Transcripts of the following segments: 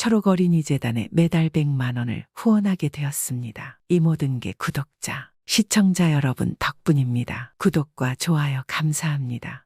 초록어린이재단에 매달 100만 원을 후원하게 되었습니다. 이 모든 게 구독자, 시청자 여러분 덕분입니다. 구독과 좋아요 감사합니다.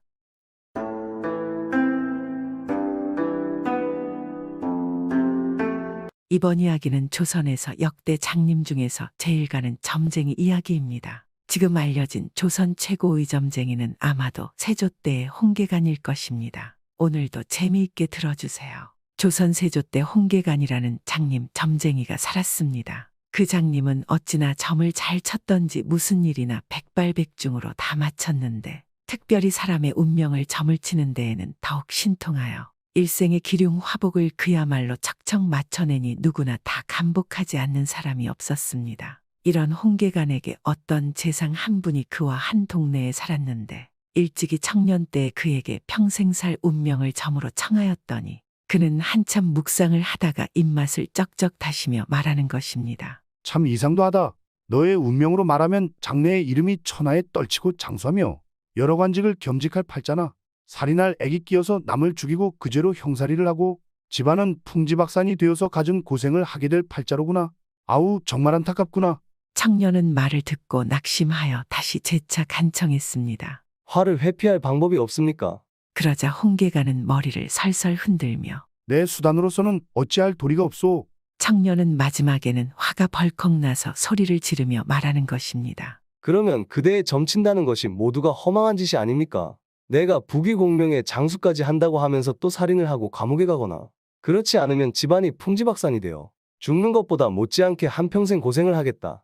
이번 이야기는 조선에서 역대 장님 중에서 제일 가는 점쟁이 이야기입니다. 지금 알려진 조선 최고의 점쟁이는 아마도 세조 때의 홍계관일 것입니다. 오늘도 재미있게 들어주세요. 조선 세조 때 홍계관이라는 장님 점쟁이가 살았습니다. 그 장님은 어찌나 점을 잘 쳤던지 무슨 일이나 백발백중으로 다 마쳤는데 특별히 사람의 운명을 점을 치는 데에는 더욱 신통하여 일생의 기륭 화복을 그야말로 척척 맞춰내니 누구나 다 감복하지 않는 사람이 없었습니다. 이런 홍계관에게 어떤 재상 한 분이 그와 한 동네에 살았는데 일찍이 청년 때 그에게 평생 살 운명을 점으로 청하였더니 그는 한참 묵상을 하다가 입맛을 쩍쩍 다시며 말하는 것입니다. 참 이상도 하다. 너의 운명으로 말하면 장래의 이름이 천하에 떨치고 장수하며 여러 관직을 겸직할 팔자나 살인할 액이 끼어서 남을 죽이고 그 죄로 형살이를 하고 집안은 풍지박산이 되어서 갖은 고생을 하게 될 팔자로구나. 아우 정말 안타깝구나. 청년은 말을 듣고 낙심하여 다시 재차 간청했습니다. 화를 회피할 방법이 없습니까? 그러자 홍계관은 머리를 설설 흔들며 내 수단으로서는 어찌할 도리가 없소. 청년은 마지막에는 화가 벌컥 나서 소리를 지르며 말하는 것입니다. 그러면 그대의 점친다는 것이 모두가 허망한 짓이 아닙니까? 내가 부귀공명에 장수까지 한다고 하면서 또 살인을 하고 감옥에 가거나 그렇지 않으면 집안이 풍지박산이 되어 죽는 것보다 못지않게 한평생 고생을 하겠다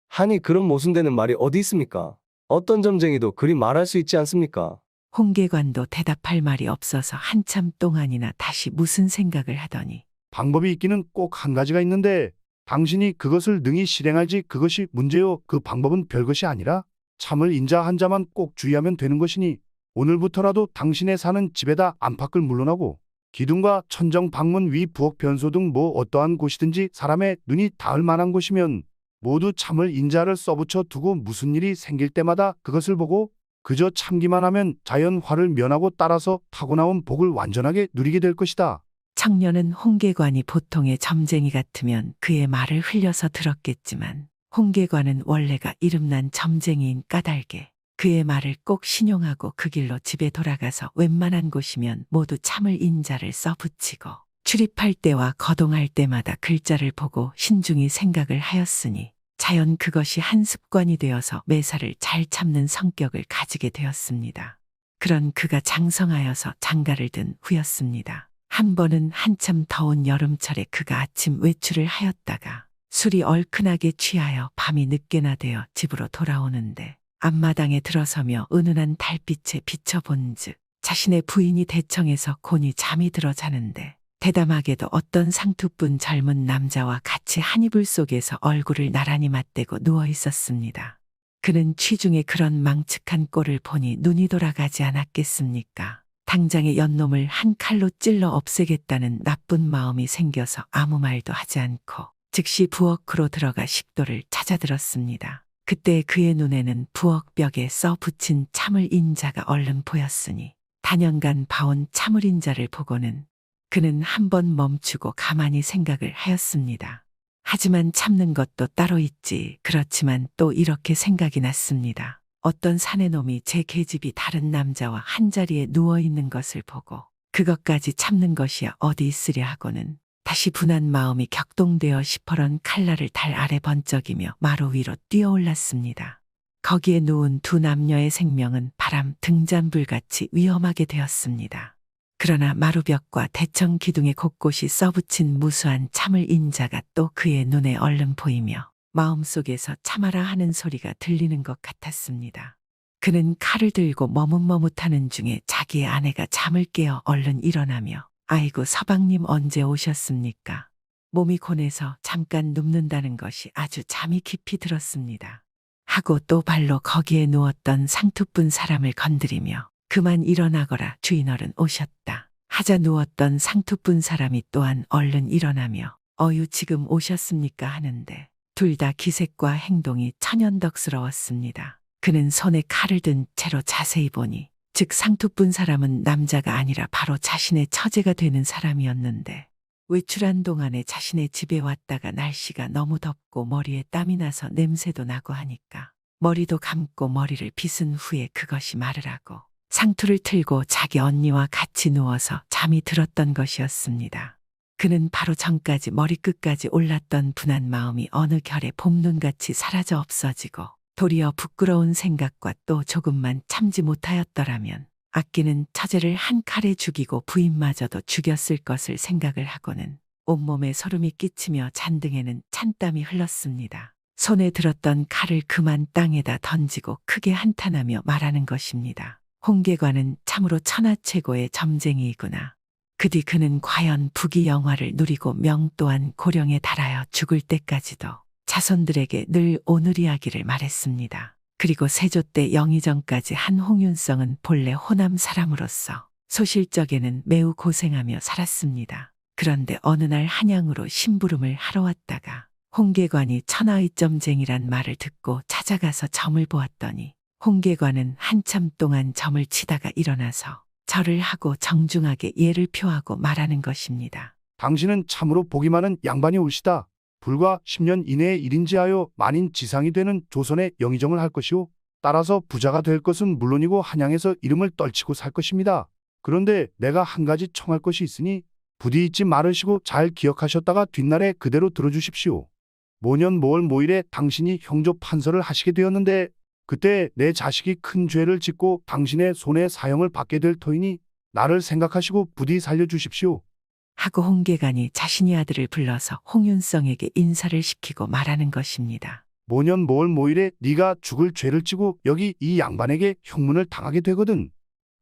하니 그런 모순되는 말이 어디 있습니까? 어떤 점쟁이도 그리 말할 수 있지 않습니까? 홍계관도 대답할 말이 없어서 한참 동안이나 다시 무슨 생각을 하더니 방법이 있기는 꼭 한 가지가 있는데 당신이 그것을 능히 실행할지 그것이 문제요. 그 방법은 별것이 아니라 참을 인자 한 자만 꼭 주의하면 되는 것이니 오늘부터라도 당신의 사는 집에다 안팎을 물러나고 기둥과 천정 방문 위 부엌 변소 등 뭐 어떠한 곳이든지 사람의 눈이 닿을 만한 곳이면 모두 참을 인자를 써붙여 두고 무슨 일이 생길 때마다 그것을 보고 그저 참기만 하면 자연 화를 면하고 따라서 타고나온 복을 완전하게 누리게 될 것이다. 청년은 홍계관이 보통의 점쟁이 같으면 그의 말을 흘려서 들었겠지만 홍계관은 원래가 이름난 점쟁이인 까닭에 그의 말을 꼭 신용하고 그 길로 집에 돌아가서 웬만한 곳이면 모두 참을 인자를 써붙이고 출입할 때와 거동할 때마다 글자를 보고 신중히 생각을 하였으니 자연 그것이 한 습관이 되어서 매사를 잘 참는 성격을 가지게 되었습니다. 그런 그가 장성하여서 장가를 든 후였습니다. 한 번은 한참 더운 여름철에 그가 아침 외출을 하였다가 술이 얼큰하게 취하여 밤이 늦게나 되어 집으로 돌아오는데 앞마당에 들어서며 은은한 달빛에 비춰본즉 자신의 부인이 대청에서 곤히 잠이 들어 자는데 대담하게도 어떤 상투뿐 젊은 남자와 같이 한 이불 속에서 얼굴을 나란히 맞대고 누워 있었습니다. 그는 취중에 그런 망측한 꼴을 보니 눈이 돌아가지 않았겠습니까? 당장에 연놈을 한 칼로 찔러 없애겠다는 나쁜 마음이 생겨서 아무 말도 하지 않고 즉시 부엌으로 들어가 식도를 찾아들었습니다. 그때 그의 눈에는 부엌 벽에 써 붙인 참을 인자가 얼른 보였으니 단연간 봐온 참을 인자를 보고는 그는 한번 멈추고 가만히 생각을 하였습니다. 하지만 참는 것도 따로 있지. 그렇지만 또 이렇게 생각이 났습니다. 어떤 사내놈이 제 계집이 다른 남자와 한자리에 누워있는 것을 보고 그것까지 참는 것이야 어디 있으랴 하고는 다시 분한 마음이 격동되어 시퍼런 칼날을 달 아래 번쩍이며 마루 위로 뛰어올랐습니다. 거기에 누운 두 남녀의 생명은 바람 등잔불같이 위험하게 되었습니다. 그러나 마루벽과 대청 기둥의 곳곳이 써붙인 무수한 참을 인자가 또 그의 눈에 얼른 보이며 마음속에서 참아라 하는 소리가 들리는 것 같았습니다. 그는 칼을 들고 머뭇머뭇하는 중에 자기의 아내가 잠을 깨어 얼른 일어나며 아이고 서방님 언제 오셨습니까? 몸이 곤해서 잠깐 눕는다는 것이 아주 잠이 깊이 들었습니다. 하고 또 발로 거기에 누웠던 상투뿐 사람을 건드리며 그만 일어나거라 주인어른 오셨다. 하자 누웠던 상투뿐 사람이 또한 얼른 일어나며 어유 지금 오셨습니까 하는데 둘 다 기색과 행동이 천연덕스러웠습니다. 그는 손에 칼을 든 채로 자세히 보니 즉 상투뿐 사람은 남자가 아니라 바로 자신의 처제가 되는 사람이었는데 외출한 동안에 자신의 집에 왔다가 날씨가 너무 덥고 머리에 땀이 나서 냄새도 나고 하니까 머리도 감고 머리를 빗은 후에 그것이 마르라고 상투를 틀고 자기 언니와 같이 누워서 잠이 들었던 것이었습니다. 그는 바로 전까지 머리끝까지 올랐던 분한 마음이 어느 결에 봄눈같이 사라져 없어지고 도리어 부끄러운 생각과 또 조금만 참지 못하였더라면 아끼는 처제를 한 칼에 죽이고 부인마저도 죽였을 것을 생각을 하고는 온몸에 소름이 끼치며 잔등에는 찬땀이 흘렀습니다. 손에 들었던 칼을 그만 땅에다 던지고 크게 한탄하며 말하는 것입니다. 홍계관은 참으로 천하최고의 점쟁이이구나. 그뒤 그는 과연 부귀 영화를 누리고 명 또한 고령에 달하여 죽을 때까지도 자손들에게 늘 오늘 이야기를 말했습니다. 그리고 세조 때 영의정까지 한 홍윤성은 본래 호남 사람으로서 소실적에는 매우 고생하며 살았습니다. 그런데 어느 날 한양으로 심부름을 하러 왔다가 홍계관이 천하의점쟁이란 말을 듣고 찾아가서 점을 보았더니 홍계관은 한참 동안 점을 치다가 일어나서 절을 하고 정중하게 예를 표하고 말하는 것입니다. 당신은 참으로 복이 많은 양반이 올시다. 불과 10년 이내에 일인지하여 만인 지상이 되는 조선의 영의정을 할 것이오. 따라서 부자가 될 것은 물론이고 한양에서 이름을 떨치고 살 것입니다. 그런데 내가 한 가지 청할 것이 있으니 부디 잊지 말으시고 잘 기억하셨다가 뒷날에 그대로 들어주십시오. 모년 모월 모일에 당신이 형조 판서를 하시게 되었는데 그때 내 자식이 큰 죄를 짓고 당신의 손에 사형을 받게 될 터이니 나를 생각하시고 부디 살려주십시오. 하고 홍계관이 자신의 아들을 불러서 홍윤성에게 인사를 시키고 말하는 것입니다. 모년 모월 모일에 네가 죽을 죄를 지고 여기 이 양반에게 형문을 당하게 되거든.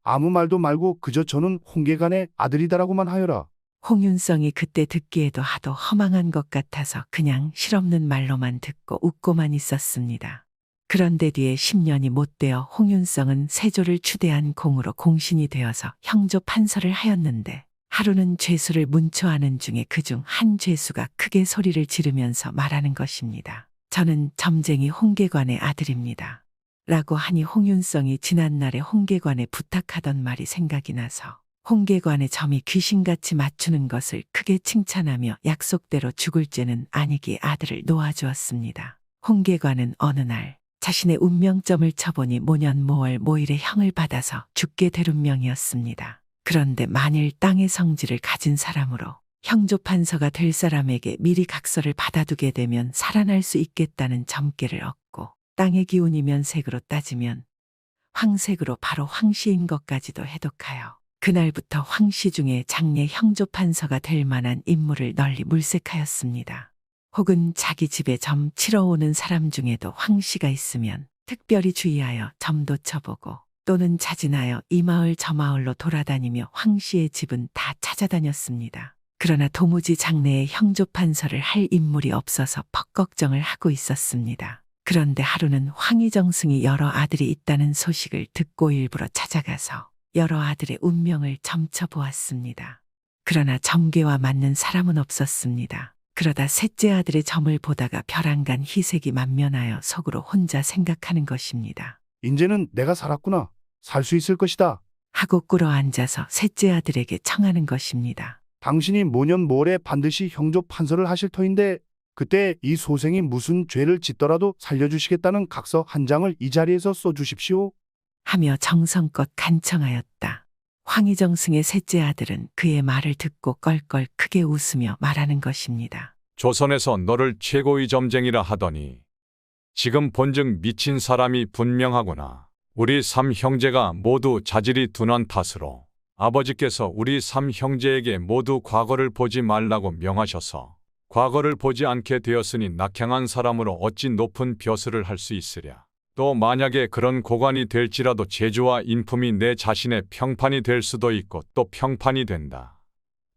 아무 말도 말고 그저 저는 홍계관의 아들이다라고만 하여라. 홍윤성이 그때 듣기에도 하도 허망한 것 같아서 그냥 실없는 말로만 듣고 웃고만 있었습니다. 그런데 뒤에 10년이 못되어 홍윤성은 세조를 추대한 공으로 공신이 되어서 형조 판서를 하였는데 하루는 죄수를 문초하는 중에 그중 한 죄수가 크게 소리를 지르면서 말하는 것입니다. 저는 점쟁이 홍계관의 아들입니다. 라고 하니 홍윤성이 지난날에 홍계관에 부탁하던 말이 생각이 나서 홍계관의 점이 귀신같이 맞추는 것을 크게 칭찬하며 약속대로 죽을 죄는 아니기에 아들을 놓아주었습니다. 홍계관은 어느 날 자신의 운명점을 쳐보니 모년 모월 모일에 형을 받아서 죽게 될 운명이었습니다. 그런데 만일 땅의 성질을 가진 사람으로 형조판서가 될 사람에게 미리 각서를 받아두게 되면 살아날 수 있겠다는 점괘를 얻고 땅의 기운이면 색으로 따지면 황색으로 바로 황씨인 것까지도 해독하여 그날부터 황씨 중에 장래 형조판서가 될 만한 인물을 널리 물색하였습니다. 혹은 자기 집에 점 치러 오는 사람 중에도 황씨가 있으면 특별히 주의하여 점도 쳐보고 또는 자진하여 이 마을 저 마을로 돌아다니며 황씨의 집은 다 찾아다녔습니다. 그러나 도무지 장래에 형조판서를 할 인물이 없어서 퍽 걱정을 하고 있었습니다. 그런데 하루는 황희정승이 여러 아들이 있다는 소식을 듣고 일부러 찾아가서 여러 아들의 운명을 점쳐보았습니다. 그러나 점괘와 맞는 사람은 없었습니다. 그러다 셋째 아들의 점을 보다가 벼랑간 희색이 만면하여 속으로 혼자 생각하는 것입니다. 인제는 내가 살았구나. 살 수 있을 것이다. 하고 꿇어앉아서 셋째 아들에게 청하는 것입니다. 당신이 모년 모월에 반드시 형조 판서를 하실 터인데 그때 이 소생이 무슨 죄를 짓더라도 살려주시겠다는 각서 한 장을 이 자리에서 써주십시오. 하며 정성껏 간청하였다. 황희정승의 셋째 아들은 그의 말을 듣고 껄껄 크게 웃으며 말하는 것입니다. 조선에서 너를 최고의 점쟁이라 하더니 지금 본즉 미친 사람이 분명하구나. 우리 삼 형제가 모두 자질이 둔한 탓으로 아버지께서 우리 삼 형제에게 모두 과거를 보지 말라고 명하셔서 과거를 보지 않게 되었으니 낙향한 사람으로 어찌 높은 벼슬을 할 수 있으랴. 또 만약에 그런 고관이 될지라도 재주와 인품이 내 자신의 평판이 될 수도 있고 또 평판이 된다.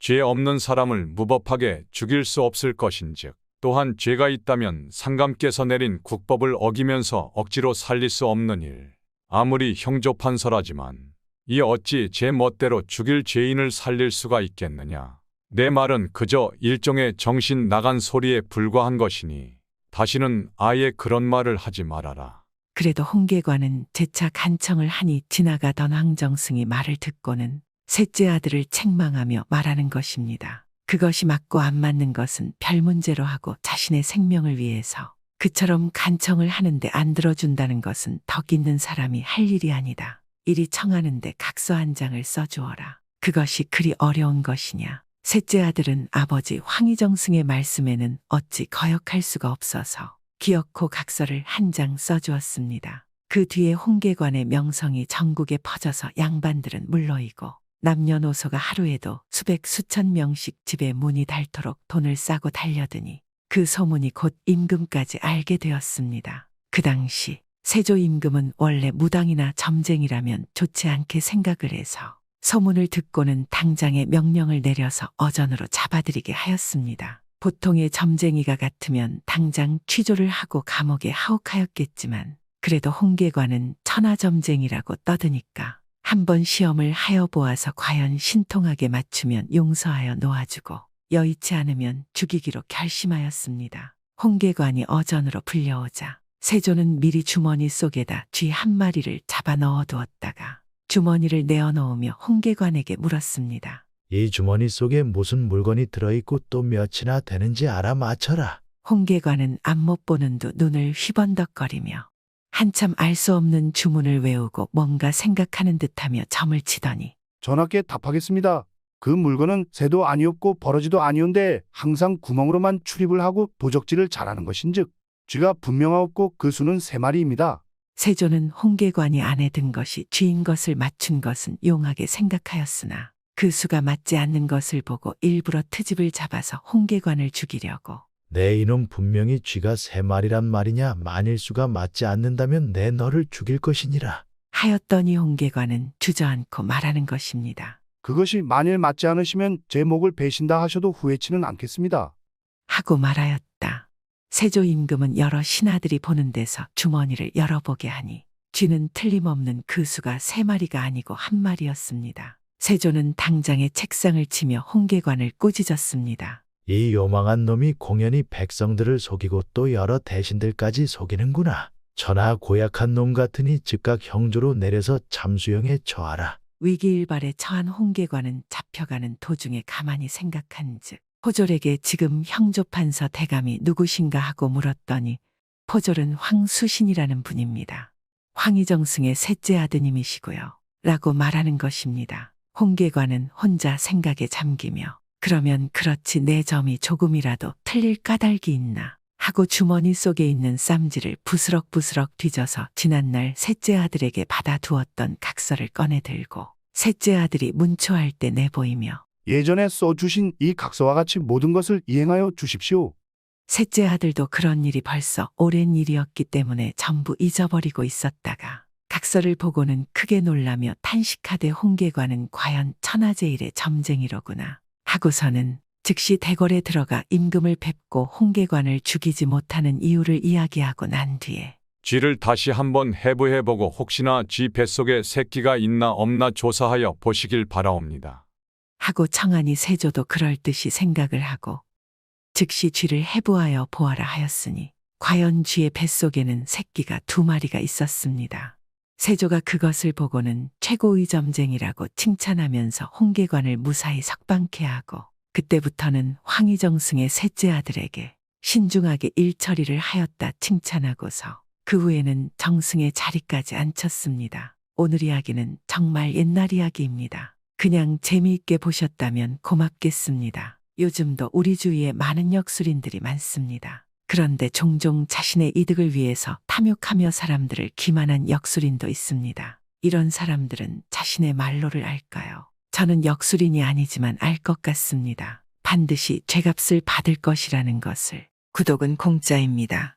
죄 없는 사람을 무법하게 죽일 수 없을 것인즉 또한 죄가 있다면 상감께서 내린 국법을 어기면서 억지로 살릴 수 없는 일. 아무리 형조판서라지만 이 어찌 제 멋대로 죽일 죄인을 살릴 수가 있겠느냐. 내 말은 그저 일종의 정신 나간 소리에 불과한 것이니 다시는 아예 그런 말을 하지 말아라. 그래도 홍계관은 재차 간청을 하니 지나가던 황정승이 말을 듣고는 셋째 아들을 책망하며 말하는 것입니다. 그것이 맞고 안 맞는 것은 별 문제로 하고 자신의 생명을 위해서 그처럼 간청을 하는데 안 들어준다는 것은 덕 있는 사람이 할 일이 아니다. 이리 청하는데 각서 한 장을 써주어라. 그것이 그리 어려운 것이냐. 셋째 아들은 아버지 황희정승의 말씀에는 어찌 거역할 수가 없어서 기어코 각서를 한 장 써주었습니다. 그 뒤에 홍계관의 명성이 전국에 퍼져서 양반들은 물러이고 남녀노소가 하루에도 수백 수천 명씩 집에 문이 닳도록 돈을 싸고 달려드니 그 소문이 곧 임금까지 알게 되었습니다. 그 당시 세조 임금은 원래 무당이나 점쟁이라면 좋지 않게 생각을 해서 소문을 듣고는 당장에 명령을 내려서 어전으로 잡아들이게 하였습니다. 보통의 점쟁이가 같으면 당장 취조를 하고 감옥에 하옥하였겠지만 그래도 홍계관은 천하점쟁이라고 떠드니까 한번 시험을 하여 보아서 과연 신통하게 맞추면 용서하여 놓아주고 여의치 않으면 죽이기로 결심하였습니다. 홍계관이 어전으로 불려오자 세조는 미리 주머니 속에다 쥐 한 마리를 잡아 넣어두었다가 주머니를 내어놓으며 홍계관에게 물었습니다. 이 주머니 속에 무슨 물건이 들어있고 또 몇이나 되는지 알아맞혀라. 홍계관은 앞못 보는 두 눈을 휘번덕거리며 한참 알 수 없는 주문을 외우고 뭔가 생각하는 듯하며 점을 치더니 전하께 답하겠습니다. 그 물건은 새도 아니었고 버러지도 아니온데 항상 구멍으로만 출입을 하고 도적질을 잘하는 것인즉 쥐가 분명하옵고 그 수는 3마리입니다. 세조는 홍계관이 안에 든 것이 쥐인 것을 맞춘 것은 용하게 생각하였으나 그 수가 맞지 않는 것을 보고 일부러 트집을 잡아서 홍계관을 죽이려고 내 이놈 분명히 쥐가 3마리란 말이냐. 만일 수가 맞지 않는다면 내 너를 죽일 것이니라. 하였더니 홍계관은 주저앉고 말하는 것입니다. 그것이 만일 맞지 않으시면 제 목을 베신다 하셔도 후회치는 않겠습니다. 하고 말하였다. 세조 임금은 여러 신하들이 보는 데서 주머니를 열어보게 하니 쥐는 틀림없는 그 수가 3마리가 아니고 1마리였습니다. 세조는 당장에 책상을 치며 홍계관을 꾸짖었습니다. 이 요망한 놈이 공연히 백성들을 속이고 또 여러 대신들까지 속이는구나. 천하 고약한 놈 같으니 즉각 형조로 내려서 잠수형에 처하라. 위기일발에 처한 홍계관은 잡혀가는 도중에 가만히 생각한즉 포졸에게 지금 형조판서 대감이 누구신가 하고 물었더니 포졸은 황수신이라는 분입니다. 황희정승의 셋째 아드님이시고요. 라고 말하는 것입니다. 홍계관은 혼자 생각에 잠기며 그러면 그렇지 내 점이 조금이라도 틀릴 까닭이 있나 하고 주머니 속에 있는 쌈지를 부스럭부스럭 뒤져서 지난날 셋째 아들에게 받아두었던 각서를 꺼내 들고 셋째 아들이 문초할 때 내보이며 예전에 써주신 이 각서와 같이 모든 것을 이행하여 주십시오. 셋째 아들도 그런 일이 벌써 오랜 일이었기 때문에 전부 잊어버리고 있었다가 각서를 보고는 크게 놀라며 탄식하되 홍계관은 과연 천하제일의 점쟁이로구나 하고서는 즉시 대궐에 들어가 임금을 뵙고 홍계관을 죽이지 못하는 이유를 이야기하고 난 뒤에 쥐를 다시 한번 해부해보고 혹시나 쥐 뱃속에 새끼가 있나 없나 조사하여 보시길 바라옵니다. 하고 청하니 세조도 그럴듯이 생각을 하고 즉시 쥐를 해부하여 보아라 하였으니 과연 쥐의 뱃속에는 새끼가 2마리가 있었습니다. 세조가 그것을 보고는 최고의 점쟁이라고 칭찬하면서 홍계관을 무사히 석방케 하고 그때부터는 황희정승의 셋째 아들에게 신중하게 일처리를 하였다 칭찬하고서 그 후에는 정승의 자리까지 앉혔습니다. 오늘 이야기는 정말 옛날 이야기입니다. 그냥 재미있게 보셨다면 고맙겠습니다. 요즘도 우리 주위에 많은 역술인들이 많습니다. 그런데 종종 자신의 이득을 위해서 탐욕하며 사람들을 기만한 역술인도 있습니다. 이런 사람들은 자신의 말로를 알까요? 저는 역술인이 아니지만 알 것 같습니다. 반드시 죄값을 받을 것이라는 것을. 구독은 공짜입니다.